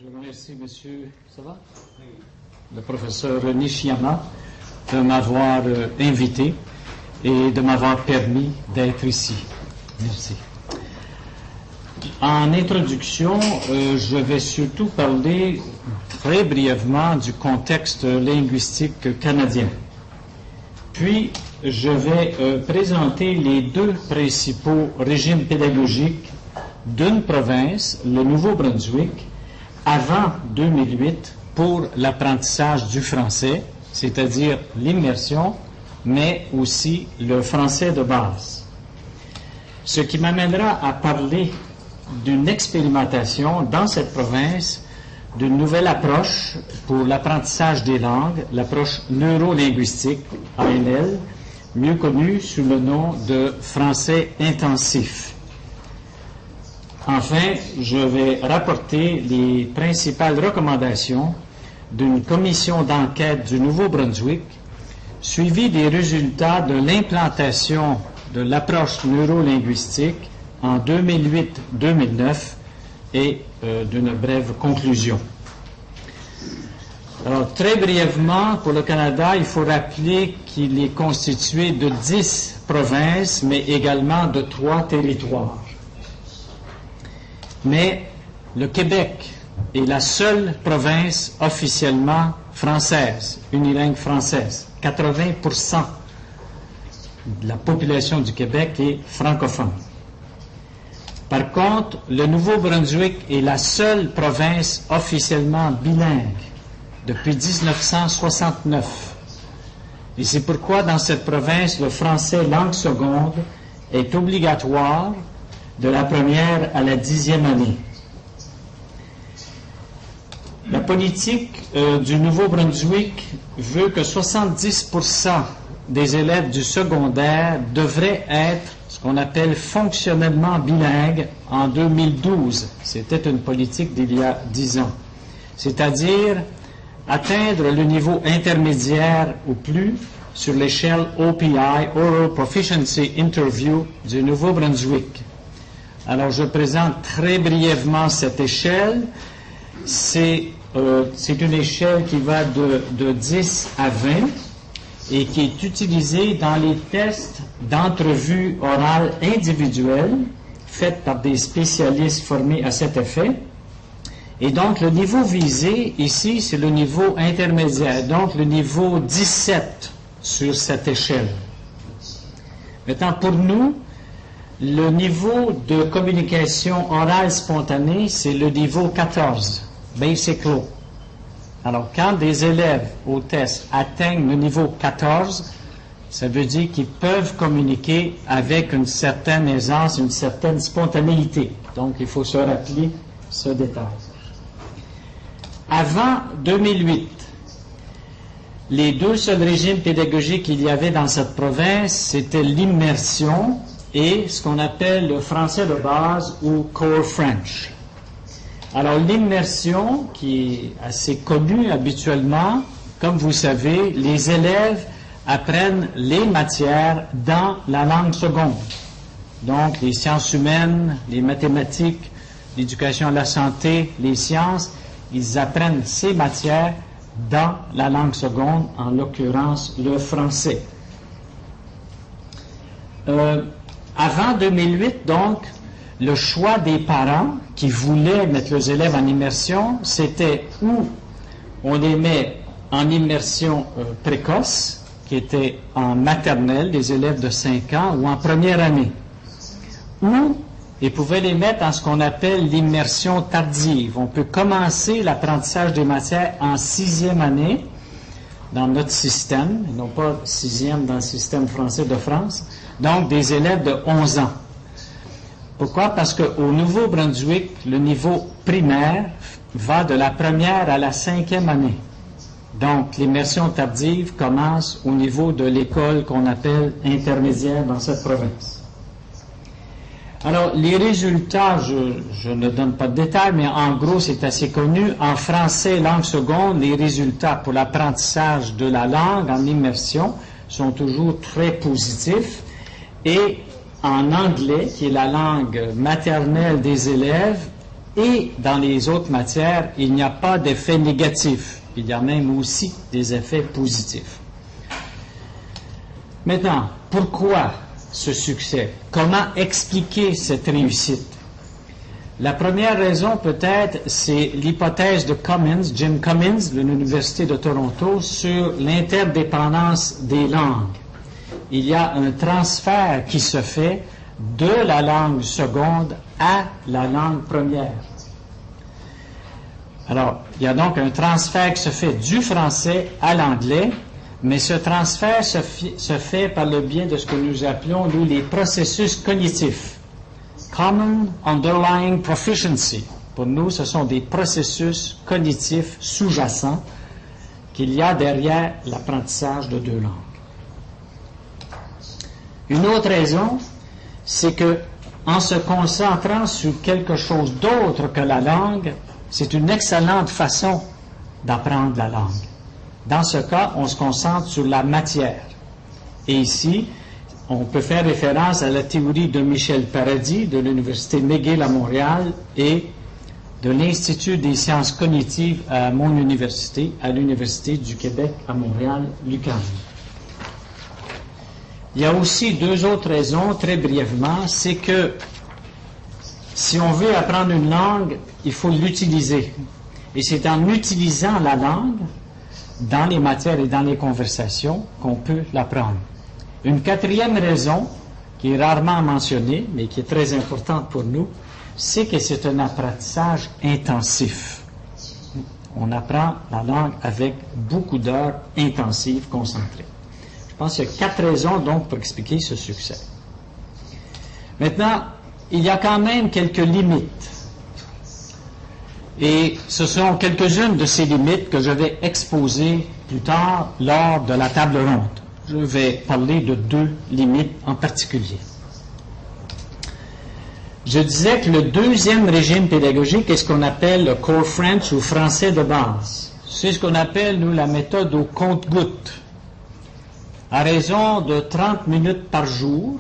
Je remercie monsieur, ça va? Le professeur Nishiyama de m'avoir invité et de m'avoir permis d'être ici. Merci. En introduction, je vais surtout parler très brièvement du contexte linguistique canadien. Puis, je vais présenter les deux principaux régimes pédagogiques d'une province, le Nouveau-Brunswick, avant 2008 pour l'apprentissage du français, c'est-à-dire l'immersion, mais aussi le français de base. Ce qui m'amènera à parler d'une expérimentation dans cette province, d'une nouvelle approche pour l'apprentissage des langues, l'approche neurolinguistique, ANL, mieux connue sous le nom de français intensif. Enfin, je vais rapporter les principales recommandations d'une commission d'enquête du Nouveau-Brunswick, suivie des résultats de l'implantation de l'approche neurolinguistique en 2008-2009 et d'une brève conclusion. Alors, très brièvement, pour le Canada, il faut rappeler qu'il est constitué de 10 provinces, mais également de 3 territoires. Mais le Québec est la seule province officiellement française, unilingue française. 80% de la population du Québec est francophone. Par contre, le Nouveau-Brunswick est la seule province officiellement bilingue depuis 1969. Et c'est pourquoi dans cette province, le français langue seconde est obligatoire de la première à la 10e année. La politique du Nouveau-Brunswick veut que 70% des élèves du secondaire devraient être ce qu'on appelle fonctionnellement bilingues en 2012. C'était une politique d'il y a 10 ans. C'est-à-dire atteindre le niveau intermédiaire ou plus sur l'échelle OPI, Oral Proficiency Interview du Nouveau-Brunswick. Alors, je présente très brièvement cette échelle. C'est une échelle qui va de 10 à 20 et qui est utilisée dans les tests d'entrevue orale individuelle faits par des spécialistes formés à cet effet. Et donc, le niveau visé, ici, c'est le niveau intermédiaire, donc le niveau 17 sur cette échelle. Maintenant, pour nous, le niveau de communication orale spontanée, c'est le niveau 14, Basic Low. Alors, quand des élèves au test atteignent le niveau 14, ça veut dire qu'ils peuvent communiquer avec une certaine aisance, une certaine spontanéité. Donc, il faut se rappeler ce détail. Avant 2008, les deux seuls régimes pédagogiques qu'il y avait dans cette province, c'était l'immersion et ce qu'on appelle le français de base ou Core French. Alors, l'immersion, qui est assez connue habituellement, comme vous savez, les élèves apprennent les matières dans la langue seconde. Donc, les sciences humaines, les mathématiques, l'éducation à la santé, les sciences, ils apprennent ces matières dans la langue seconde, en l'occurrence le français. Avant 2008, donc, le choix des parents qui voulaient mettre leurs élèves en immersion, c'était où on les met en immersion précoce, qui était en maternelle, des élèves de 5 ans, ou en première année, ou ils pouvaient les mettre en ce qu'on appelle l'immersion tardive. On peut commencer l'apprentissage des matières en 6e année dans notre système, et non pas 6e dans le système français de France, donc des élèves de 11 ans. Pourquoi? Parce qu'au Nouveau-Brunswick, le niveau primaire va de la première à la 5e année. Donc, l'immersion tardive commence au niveau de l'école qu'on appelle intermédiaire dans cette province. Alors, les résultats, je ne donne pas de détails, mais en gros, c'est assez connu. En français, langue seconde, les résultats pour l'apprentissage de la langue en immersion sont toujours très positifs. Et en anglais, qui est la langue maternelle des élèves, et dans les autres matières, il n'y a pas d'effet négatif. Il y a même aussi des effets positifs. Maintenant, pourquoi ce succès? Comment expliquer cette réussite? La première raison, peut-être, c'est l'hypothèse de Cummins, Jim Cummins, de l'Université de Toronto, sur l'interdépendance des langues. Il y a un transfert qui se fait de la langue seconde à la langue première. Alors, il y a donc un transfert qui se fait du français à l'anglais, mais ce transfert se fait par le biais de ce que nous appelons, nous, les processus cognitifs. Common Underlying Proficiency. Pour nous, ce sont des processus cognitifs sous-jacents qu'il y a derrière l'apprentissage de deux langues. Une autre raison, c'est que en se concentrant sur quelque chose d'autre que la langue, c'est une excellente façon d'apprendre la langue. Dans ce cas, on se concentre sur la matière. Et ici, on peut faire référence à la théorie de Michel Paradis de l'Université McGill à Montréal et de l'Institut des sciences cognitives à mon université, à l'Université du Québec à Montréal, l'UQAM. Il y a aussi deux autres raisons, très brièvement. C'est que si on veut apprendre une langue, il faut l'utiliser. Et c'est en utilisant la langue dans les matières et dans les conversations qu'on peut l'apprendre. Une quatrième raison, qui est rarement mentionnée, mais qui est très importante pour nous, c'est que c'est un apprentissage intensif. On apprend la langue avec beaucoup d'heures intensives, concentrées. Je pense qu'il y a 4 raisons, donc, pour expliquer ce succès. Maintenant, il y a quand même quelques limites. Et ce sont quelques-unes de ces limites que je vais exposer plus tard lors de la table ronde. Je vais parler de 2 limites en particulier. Je disais que le deuxième régime pédagogique est ce qu'on appelle le Core French ou français de base. C'est ce qu'on appelle, nous, la méthode au compte-gouttes. À raison de 30 minutes par jour,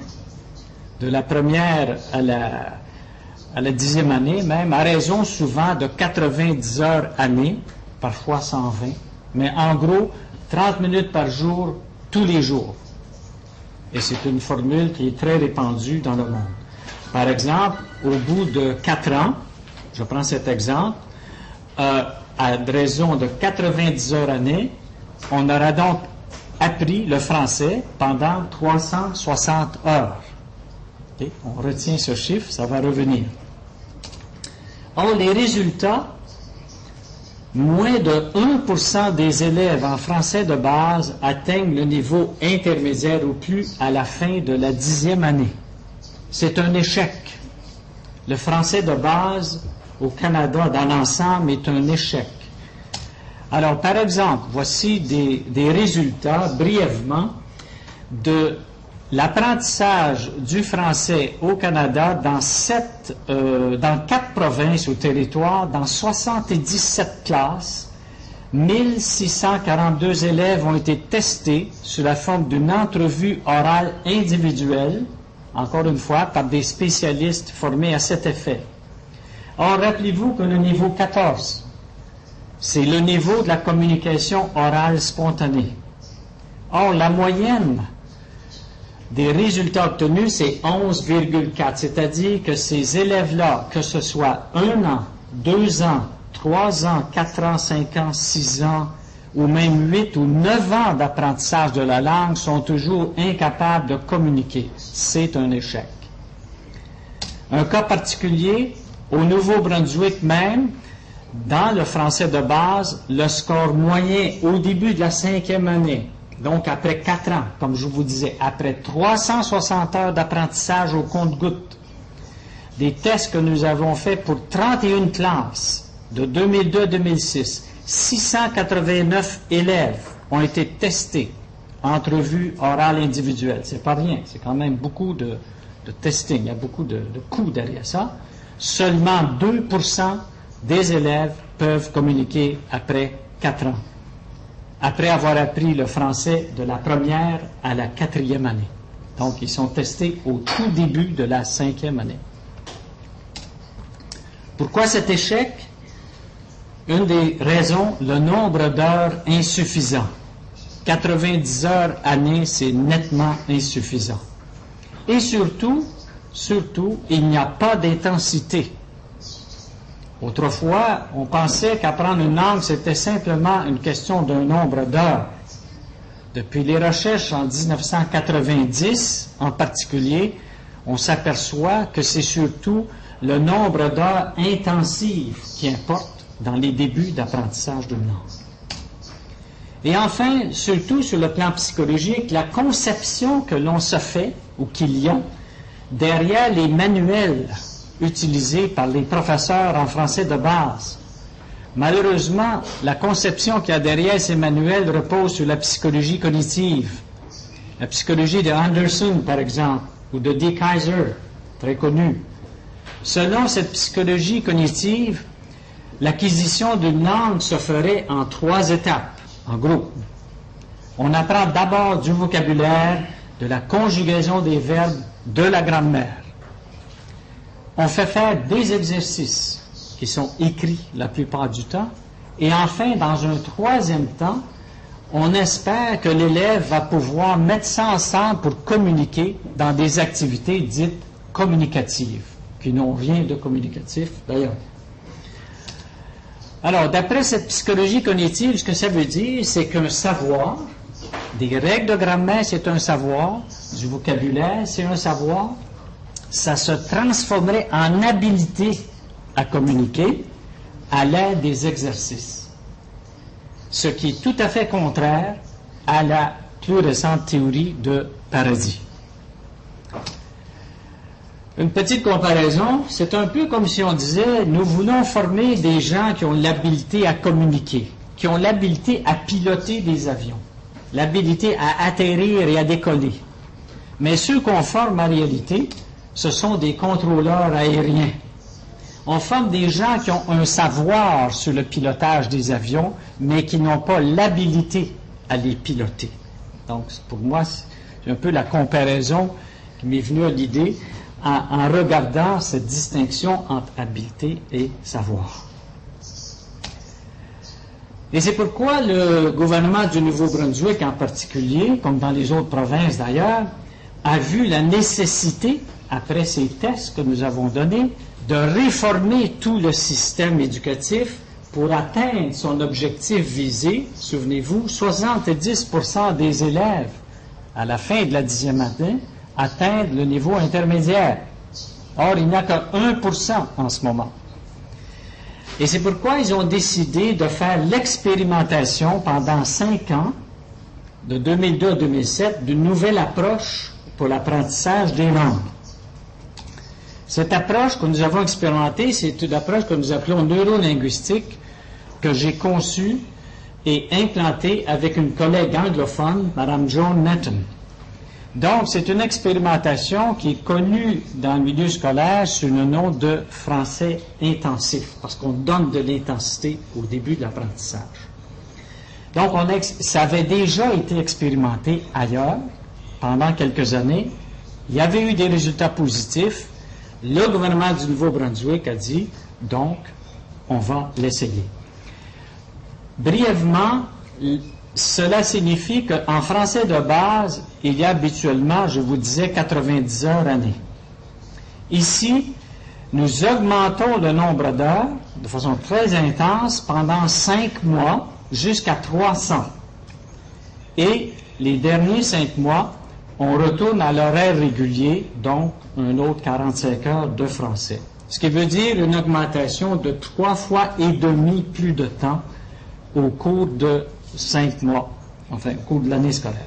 de la première à la 10e année même, à raison souvent de 90 heures année, parfois 120, mais en gros, 30 minutes par jour, tous les jours. Et c'est une formule qui est très répandue dans le monde. Par exemple, au bout de 4 ans, je prends cet exemple, à raison de 90 heures année, on aura donc appris le français pendant 360 heures. Okay? On retient ce chiffre, ça va revenir. Or, les résultats, moins de 1% des élèves en français de base atteignent le niveau intermédiaire ou plus à la fin de la 10e année. C'est un échec. Le français de base au Canada dans l'ensemble est un échec. Alors, par exemple, voici des résultats brièvement de l'apprentissage du français au Canada dans 4 provinces ou territoires, dans 77 classes. 1642 élèves ont été testés sous la forme d'une entrevue orale individuelle, encore une fois, par des spécialistes formés à cet effet. Or, rappelez-vous que le niveau 14, c'est le niveau de la communication orale spontanée. Or, la moyenne des résultats obtenus, c'est 11,4, c'est-à-dire que ces élèves-là, que ce soit 1 an, 2 ans, 3 ans, 4 ans, 5 ans, 6 ans, ou même 8 ou 9 ans d'apprentissage de la langue, sont toujours incapables de communiquer. C'est un échec. Un cas particulier, au Nouveau-Brunswick même, dans le français de base, le score moyen au début de la 5e année, donc après 4 ans, comme je vous disais, après 360 heures d'apprentissage au compte-gouttes, des tests que nous avons faits pour 31 classes de 2002 à 2006, 689 élèves ont été testés, entrevue orale individuelle. C'est pas rien, c'est quand même beaucoup de testing, il y a beaucoup de coûts derrière ça. Seulement 2% des élèves peuvent communiquer après 4 ans, après avoir appris le français de la première à la 4e année. Donc, ils sont testés au tout début de la 5e année. Pourquoi cet échec? Une des raisons, le nombre d'heures insuffisant. 90 heures année, c'est nettement insuffisant. Et surtout, il n'y a pas d'intensité. Autrefois, on pensait qu'apprendre une langue, c'était simplement une question d'un nombre d'heures. Depuis les recherches en 1990, en particulier, on s'aperçoit que c'est surtout le nombre d'heures intensives qui importe dans les débuts d'apprentissage d'une langue. Et enfin, surtout sur le plan psychologique, la conception que l'on se fait, ou qu'il y a, derrière les manuels utilisés par les professeurs en français de base. Malheureusement, la conception qu'il y a derrière ces manuels repose sur la psychologie cognitive. La psychologie de Anderson, par exemple, ou de D. Kaiser, très connue. Selon cette psychologie cognitive, l'acquisition d'une langue se ferait en 3 étapes, en groupe. On apprend d'abord du vocabulaire, de la conjugaison des verbes, de la grammaire. On fait faire des exercices qui sont écrits la plupart du temps. Et enfin, dans un 3e temps, on espère que l'élève va pouvoir mettre ça ensemble pour communiquer dans des activités dites communicatives, qui n'ont rien de communicatif d'ailleurs. Alors, d'après cette psychologie cognitive, ce que ça veut dire, c'est qu'un savoir, des règles de grammaire, c'est un savoir, du vocabulaire, c'est un savoir, ça se transformerait en habilité à communiquer à l'aide des exercices. Ce qui est tout à fait contraire à la plus récente théorie de Paradis. Une petite comparaison, c'est un peu comme si on disait, nous voulons former des gens qui ont l'habileté à communiquer, qui ont l'habileté à piloter des avions, l'habileté à atterrir et à décoller. Mais ceux qu'on forme en réalité, ce sont des contrôleurs aériens. On forme des gens qui ont un savoir sur le pilotage des avions, mais qui n'ont pas l'habilité à les piloter. Donc, pour moi, c'est un peu la comparaison qui m'est venue à l'idée en regardant cette distinction entre habileté et savoir. Et c'est pourquoi le gouvernement du Nouveau-Brunswick en particulier, comme dans les autres provinces d'ailleurs, a vu la nécessité, après ces tests que nous avons donnés, de réformer tout le système éducatif pour atteindre son objectif visé. Souvenez-vous, 70% des élèves, à la fin de la 10e année, atteignent le niveau intermédiaire. Or, il n'y a que 1% en ce moment. Et c'est pourquoi ils ont décidé de faire l'expérimentation pendant 5 ans, de 2002 à 2007, d'une nouvelle approche pour l'apprentissage des langues. Cette approche que nous avons expérimentée, c'est une approche que nous appelons neurolinguistique, que j'ai conçue et implantée avec une collègue anglophone, Mme Joan Netton. Donc, c'est une expérimentation qui est connue dans le milieu scolaire sous le nom de français intensif, parce qu'on donne de l'intensité au début de l'apprentissage. Donc, ça avait déjà été expérimenté ailleurs pendant quelques années. Il y avait eu des résultats positifs. Le gouvernement du Nouveau-Brunswick a dit, donc, on va l'essayer. Brièvement, cela signifie qu'en français de base, il y a habituellement, je vous disais, 90 heures année. Ici, nous augmentons le nombre d'heures de façon très intense pendant 5 mois jusqu'à 300. Et les derniers 5 mois, on retourne à l'horaire régulier, donc un autre 45 heures de français. Ce qui veut dire une augmentation de 3 fois et demi plus de temps au cours de 5 mois, enfin au cours de l'année scolaire.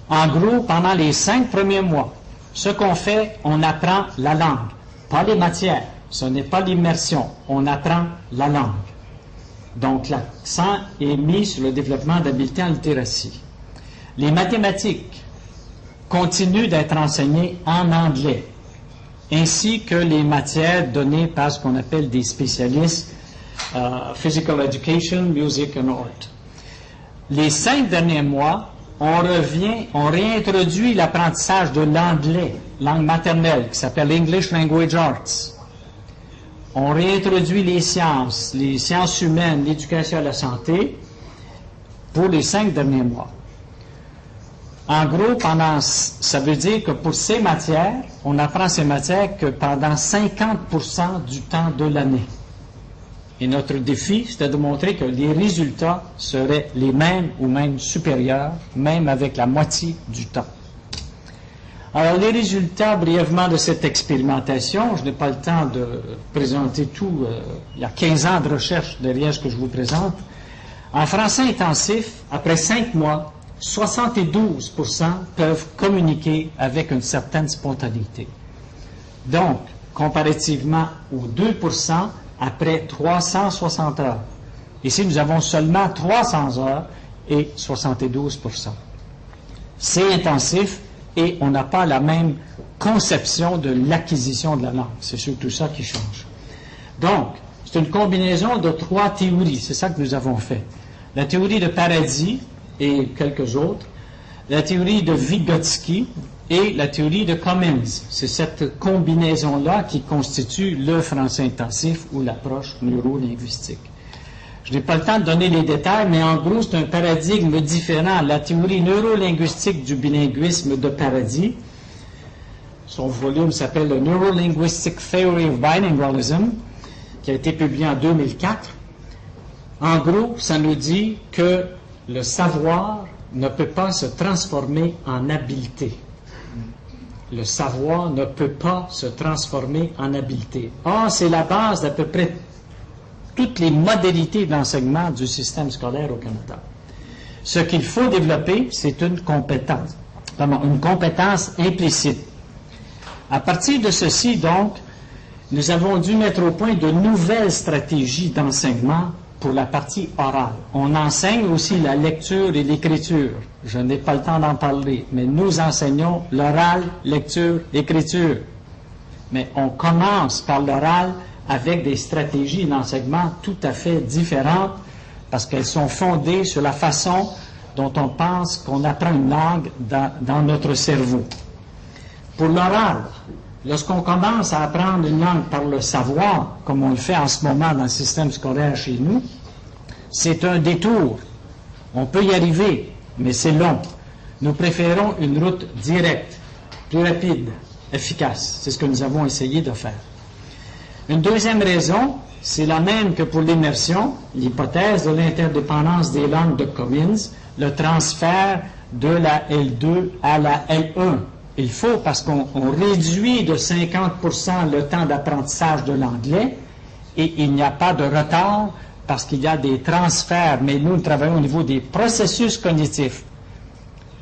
En gros, pendant les 5 premiers mois, ce qu'on fait, on apprend la langue, pas les matières, ce n'est pas l'immersion, on apprend la langue. Donc l'accent est mis sur le développement d'habiletés en littératie. Les mathématiques continuent d'être enseignées en anglais, ainsi que les matières données par ce qu'on appelle des spécialistes, Physical Education, Music and Art. Les 5 derniers mois, on réintroduit l'apprentissage de l'anglais, langue maternelle, qui s'appelle English Language Arts. on réintroduit les sciences humaines, l'éducation et la santé pour les 5 derniers mois. En gros, ça veut dire que pour ces matières, on apprend ces matières que pendant 50% du temps de l'année. Et notre défi, c'était de montrer que les résultats seraient les mêmes ou même supérieurs, même avec la moitié du temps. Alors, les résultats, brièvement, de cette expérimentation, je n'ai pas le temps de présenter tout, il y a 15 ans de recherche derrière ce que je vous présente. En français intensif, après 5 mois, 72% peuvent communiquer avec une certaine spontanéité. Donc, comparativement aux 2% après 360 heures. Ici, nous avons seulement 300 heures et 72%. C'est intensif et on n'a pas la même conception de l'acquisition de la langue. C'est surtout ça qui change. Donc, c'est une combinaison de 3 théories. C'est ça que nous avons fait. La théorie de Paradis et quelques autres, la théorie de Vygotsky et la théorie de Cummins. C'est cette combinaison-là qui constitue le français intensif ou l'approche neurolinguistique. Je n'ai pas le temps de donner les détails, mais en gros, c'est un paradigme différent. La théorie neurolinguistique du bilinguisme de Paradis, son volume s'appelle le Neurolinguistic Theory of Bilingualism, qui a été publié en 2004. En gros, ça nous dit que le savoir ne peut pas se transformer en habileté. Le savoir ne peut pas se transformer en habileté. Or, c'est la base d'à peu près toutes les modalités d'enseignement du système scolaire au Canada. Ce qu'il faut développer, c'est une compétence implicite. À partir de ceci, donc, nous avons dû mettre au point de nouvelles stratégies d'enseignement pour la partie orale. On enseigne aussi la lecture et l'écriture. Je n'ai pas le temps d'en parler, mais nous enseignons l'oral, lecture, écriture. Mais on commence par l'oral avec des stratégies d'enseignement tout à fait différentes parce qu'elles sont fondées sur la façon dont on pense qu'on apprend une langue dans notre cerveau. Pour l'oral, lorsqu'on commence à apprendre une langue par le savoir, comme on le fait en ce moment dans le système scolaire chez nous, c'est un détour. On peut y arriver, mais c'est long. Nous préférons une route directe, plus rapide, efficace. C'est ce que nous avons essayé de faire. Une deuxième raison, c'est la même que pour l'immersion, l'hypothèse de l'interdépendance des langues de Cummins, le transfert de la L2 à la L1. Il faut, parce qu'on réduit de 50% le temps d'apprentissage de l'anglais, et il n'y a pas de retard, parce qu'il y a des transferts, mais nous travaillons au niveau des processus cognitifs.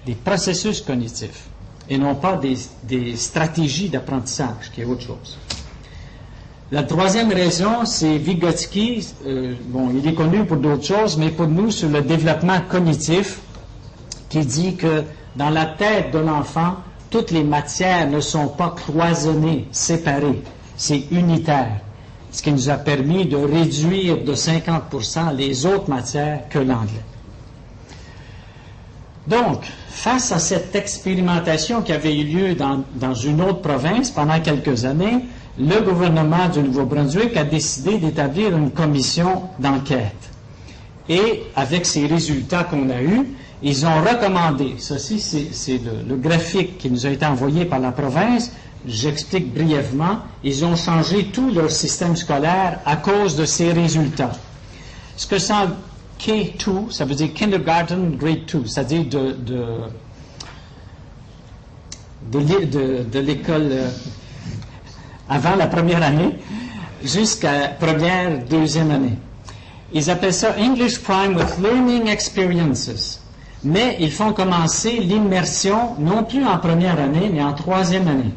Des processus cognitifs, et non pas des stratégies d'apprentissage, qui est autre chose. La troisième raison, c'est Vygotsky. Il est connu pour d'autres choses, mais pour nous, sur le développement cognitif, qui dit que dans la tête de l'enfant, toutes les matières ne sont pas cloisonnées, séparées. C'est unitaire. Ce qui nous a permis de réduire de 50% les autres matières que l'anglais. Donc, face à cette expérimentation qui avait eu lieu dans une autre province pendant quelques années, le gouvernement du Nouveau-Brunswick a décidé d'établir une commission d'enquête. Et avec ces résultats qu'on a eus, ils ont recommandé, ceci c'est le graphique qui nous a été envoyé par la province, j'explique brièvement, ils ont changé tout leur système scolaire à cause de ces résultats. Ce que c'est K2, ça veut dire Kindergarten Grade 2, c'est-à-dire de l'école avant la première année jusqu'à première, deuxième année. Ils appellent ça English Prime with Learning Experiences. Mais ils font commencer l'immersion non plus en première année, mais en troisième année.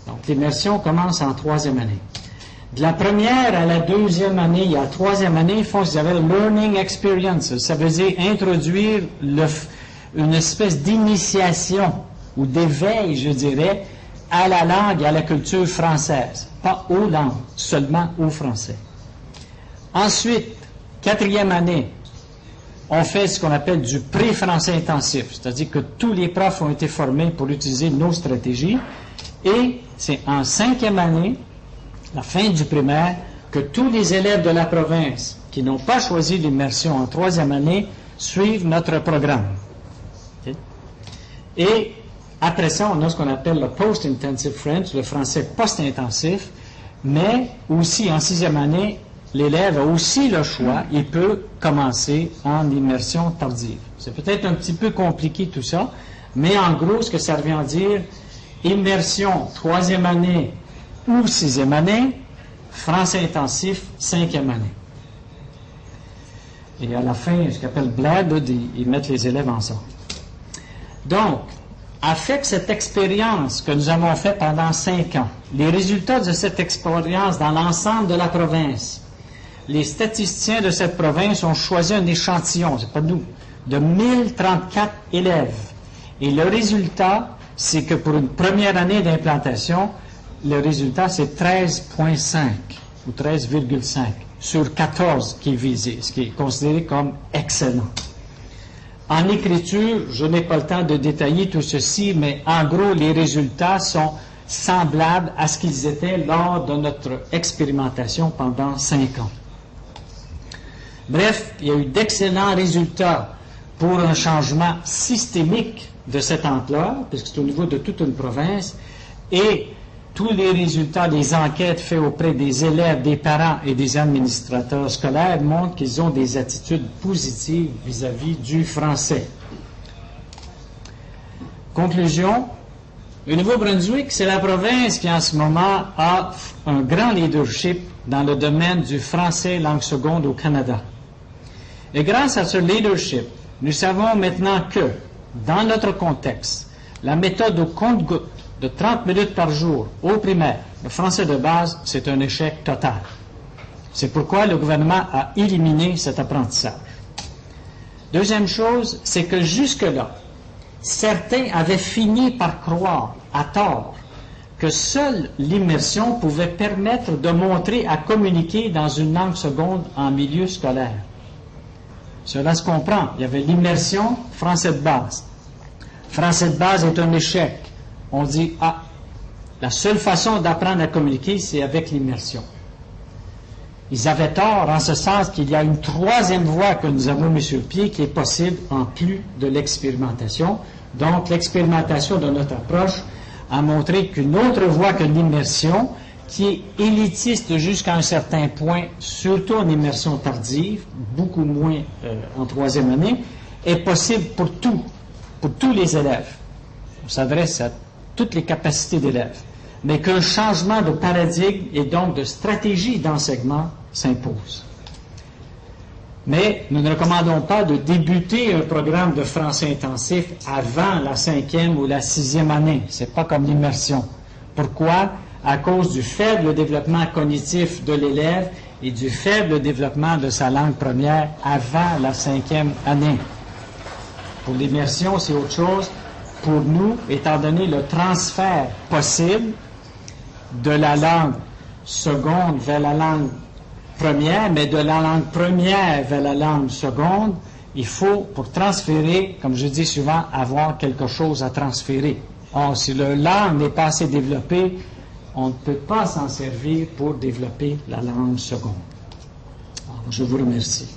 Donc l'immersion commence en troisième année. De la première à la deuxième année et à la troisième année, ils font ce qu'ils appellent Learning Experiences. Ça veut dire introduire une espèce d'initiation ou d'éveil, je dirais, à la langue et à la culture française. Pas aux langues, seulement au français. Ensuite, quatrième année, on fait ce qu'on appelle du pré-français intensif, c'est-à-dire que tous les profs ont été formés pour utiliser nos stratégies. Et c'est en cinquième année la fin du primaire, que tous les élèves de la province qui n'ont pas choisi l'immersion en 3e année suivent notre programme. Okay? Et après ça, on a ce qu'on appelle le Post-Intensive French, le français post-intensif, mais aussi en 6e année, l'élève a aussi le choix, il peut commencer en immersion tardive. C'est peut-être un petit peu compliqué tout ça, mais en gros, ce que ça revient à dire, immersion 3e année ou 6e année, français intensif 5e année. Et à la fin, ce qu'on appelle BLAD, ils mettent les élèves ensemble. Donc, avec cette expérience que nous avons faite pendant 5 ans, les résultats de cette expérience dans l'ensemble de la province, les statisticiens de cette province ont choisi un échantillon, c'est pas nous, de 1034 élèves. Et le résultat, c'est que pour une première année d'implantation, le résultat, c'est 13,5 ou 13,5 sur 14 qui est visé, ce qui est considéré comme excellent. En écriture, je n'ai pas le temps de détailler tout ceci, mais en gros, les résultats sont semblables à ce qu'ils étaient lors de notre expérimentation pendant 5 ans. Bref, il y a eu d'excellents résultats pour un changement systémique de cette ampleur, puisque c'est au niveau de toute une province, et tous les résultats des enquêtes faites auprès des élèves, des parents et des administrateurs scolaires montrent qu'ils ont des attitudes positives vis-à-vis du français. Conclusion, le Nouveau-Brunswick, c'est la province qui en ce moment a un grand leadership dans le domaine du français langue seconde au Canada. Et grâce à ce leadership, nous savons maintenant que, dans notre contexte, la méthode au compte-gouttes de 30 minutes par jour au primaire, le français de base, c'est un échec total. C'est pourquoi le gouvernement a éliminé cet apprentissage. Deuxième chose, c'est que jusque-là, certains avaient fini par croire, à tort, que seule l'immersion pouvait permettre de montrer à communiquer dans une langue seconde en milieu scolaire. Cela se comprend. Il y avait l'immersion, français de base. Français de base est un échec. On dit, ah, la seule façon d'apprendre à communiquer, c'est avec l'immersion. Ils avaient tort en ce sens qu'il y a une troisième voie que nous avons mise sur le pied qui est possible en plus de l'expérimentation. Donc, l'expérimentation de notre approche a montré qu'une autre voie que l'immersion, qui est élitiste jusqu'à un certain point, surtout en immersion tardive, beaucoup moins en 3e année, est possible pour tous les élèves. On s'adresse à toutes les capacités d'élèves, mais qu'un changement de paradigme et donc de stratégie d'enseignement s'impose. Mais nous ne recommandons pas de débuter un programme de français intensif avant la 5e ou la 6e année. C'est pas comme l'immersion. Pourquoi? À cause du faible développement cognitif de l'élève et du faible développement de sa langue première avant la 5e année. Pour l'immersion, c'est autre chose. Pour nous, étant donné le transfert possible de la langue seconde vers la langue première, mais de la langue première vers la langue seconde, il faut, pour transférer, comme je dis souvent, avoir quelque chose à transférer. Or, si la langue n'est pas assez développée, on ne peut pas s'en servir pour développer la langue seconde. Alors, je vous remercie.